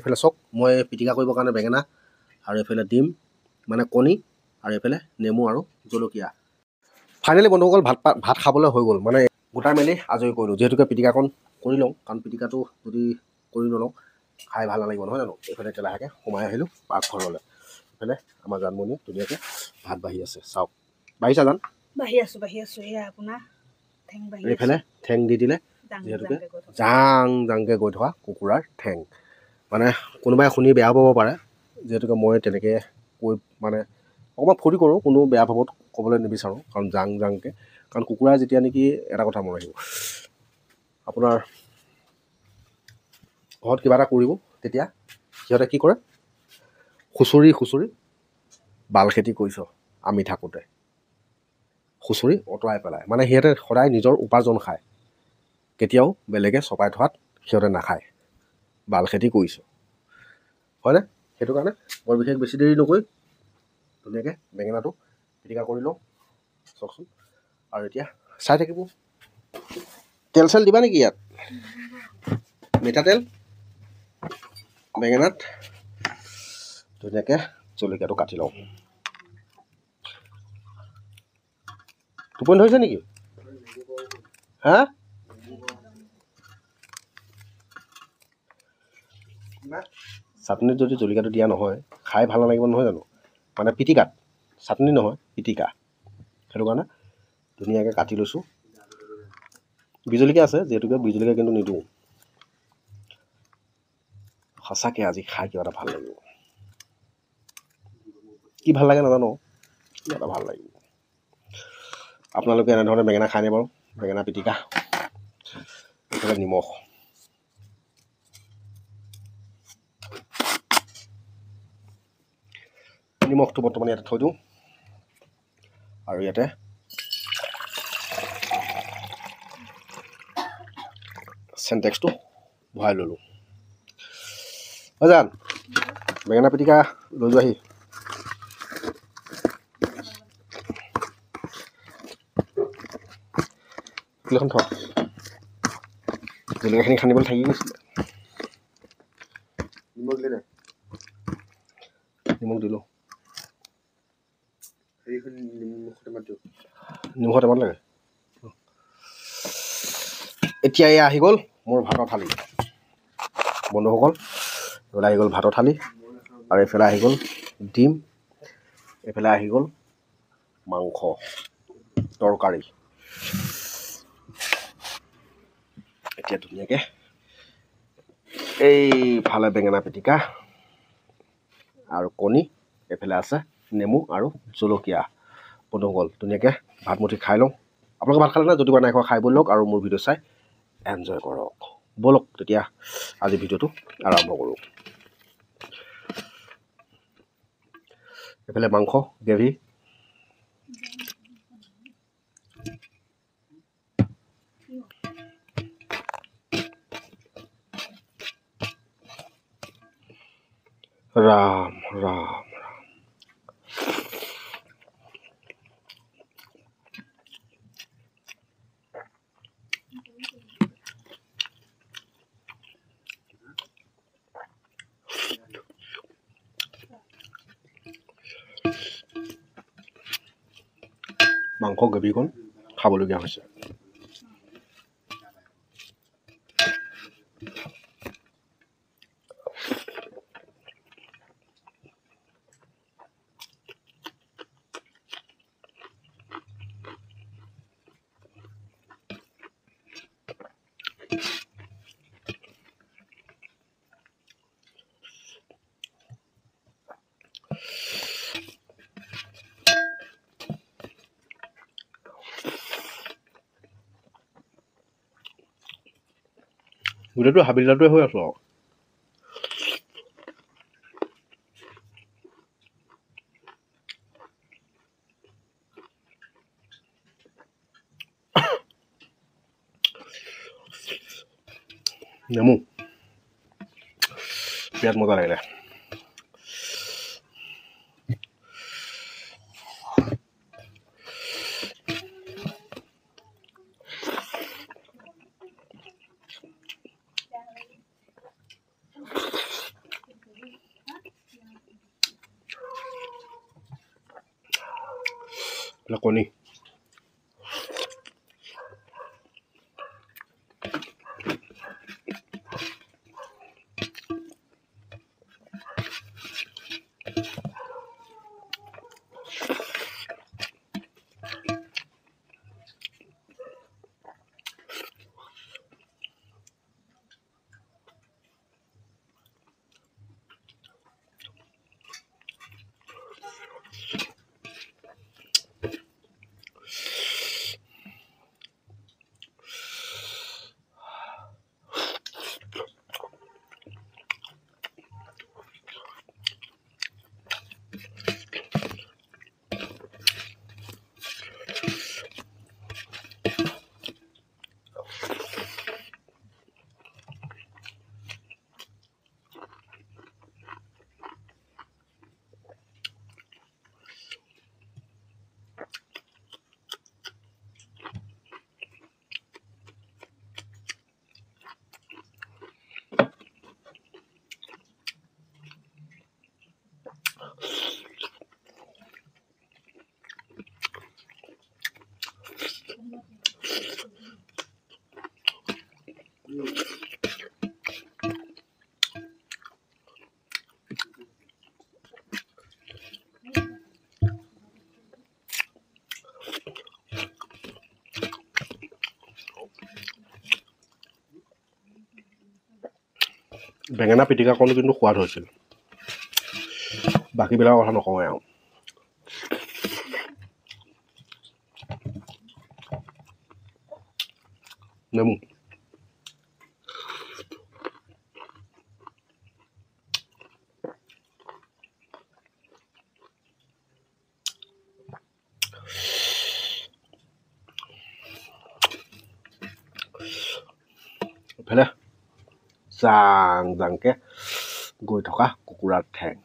এইফালে চাওক মই পিটিকা কৰিবৰ কাৰণে বেঙেনা আৰু এইফালে ডিম মানে কণী আৰু এইফালে নেমু আৰু জলকীয়া। ফাইনেলি বন্ধুসকল ভাত খাবলৈ হৈ গ'ল, মানে গোটাই মেলি আজৰি কৰিলোঁ। যিহেতুকে পিটিকাকণ কৰি লওঁ, কাৰণ পিটিকাটো যদি কৰি নলওঁ খাই ভাল নালাগিব নহয় জানো। এইফালে এতিয়া লাহেকৈ সোমাই আহিলোঁ পাকঘৰলৈ। এইফালে আমাৰ জানমণি ধুনীয়াকৈ ভাত বাঢ়ি আছে, চাওক বাঢ়িছা জান? বাঢ়ি আছোঁ এয়া আপোনাৰ ঠেং বাঢ়ি এইফালে ঠেং দি দিলে, যিহেতুকে জাংকৈ গৈ থকা কুকুৰাৰ ঠেং। মানে কোনোবাই শুনি বেয়া পাব পাৰে, যিহেতুকে মই তেনেকৈ কৈ মানে অকণমান ফূৰ্তি কৰোঁ, কোনো বেয়া ভাৱত ক'বলৈ নিবিচাৰোঁ। কাৰণ জাংকৈ, কাৰণ কুকুৰা যেতিয়া নেকি এটা কথা মনত ৰাখিব, আপোনাৰ ঘৰত কিবা এটা কৰিব তেতিয়া সিহঁতে কি কৰে, খুচৰি বাল খেতি কৰিছ আমি থাকোঁতে খুচৰি অঁতৰাই পেলায়। মানে সিহঁতে সদায় নিজৰ উপাৰ্জন খায়, কেতিয়াও বেলেগে চপাই থোৱাত সিহঁতে নাখায়। বাল খেতি কৰিছ হয়নে? সেইটো কাৰণে বৰ বিশেষ বেছি দেৰি নকৰি ধুনীয়াকৈ বেঙেনাটো পিটিকা কৰি লওঁ চাওকচোন। আৰু এতিয়া চাই থাকিব। তেল চেল দিবা নেকি ইয়াত? মিঠাতেল বেঙেনাত ধুনীয়াকৈ জলকীয়াটো কাটি লওঁ। টোপনি ধৰিছে নেকি? হা? চাটনিত যদি জলকীয়াটো দিয়া নহয় খাই ভাল নালাগিব নহয় জানো। মানে পিটিকাত, চাটনি নহয় পিটিকা। সেইটো কাৰণে ধুনীয়াকৈ কাটি লৈছোঁ। বিজলকীয়া আছে যিহেতুকে বিজলকীয়া কিন্তু নিদিওঁ। সঁচাকৈ আজি খাই কিবা এটা ভাল লাগিব। কি ভাল লাগে নাজানো, কিবা এটা ভাল লাগিব। আপোনালোকে এনেধৰণে বেঙেনা খায়নে বাৰু? বেঙেনা পিটিকা, এইফালে নিমখ, নিমখটো বৰ্তমান ইয়াতে থৈ দিওঁ। আৰু ইয়াতে চেণ্টেক্সটো ভৰাই ল'লোঁ। জান বেঙেনা পিটিকা লৈ যোৱাহি। প্লেটখন থ, জলকীয়াখিনি খান্দিবলৈ থাকি গৈছিলে। নিমখ দিলে নাই? নিমখ দিলোঁ। নিমখৰ টেমাত লাগে। এতিয়া এয়া আহি গ'ল মোৰ ভাতৰ থালি বন্ধুসকল। এইফালে আহি গ'ল ভাতৰ থালি, আৰু এইফালে আহি গ'ল ডিম, এইফালে আহি গ'ল মাংস তৰকাৰী। এতিয়া ধুনীয়াকৈ এইফালে বেঙেনা পিটিকা আৰু কণী, এইফালে আছে নেমু আৰু জলকীয়া। বন্ধুসকল ধুনীয়াকৈ ভাতমুঠি খাই লওঁ। আপোনালোকে ভাত খালে নাই? যদি নাই খোৱা খাই বৈ লওক আৰু মোৰ ভিডিঅ' চাই এনজয় কৰক। ব'লক তেতিয়া আজি ভিডিঅ'টো আৰম্ভ কৰোঁ। এইফালে মাংস গ্ৰেভি, ৰাম ৰাম মাংস গ্ৰেভিকণ খাবলগীয়া হৈছে। গোটেইটো হাবিলদাৰটোৱে হৈ আছোঁ আৰু। নেমু বিৰাট মজা লাগিলে। কণী বেঙেনা পিটিকাকণো কিন্তু সোৱাদ হৈছিল বাকীবিলাকৰ কথা নকওঁৱে আৰু নেমু এফালে জাং জাংকে গৈ থকা কুকুৰাৰ ঠেং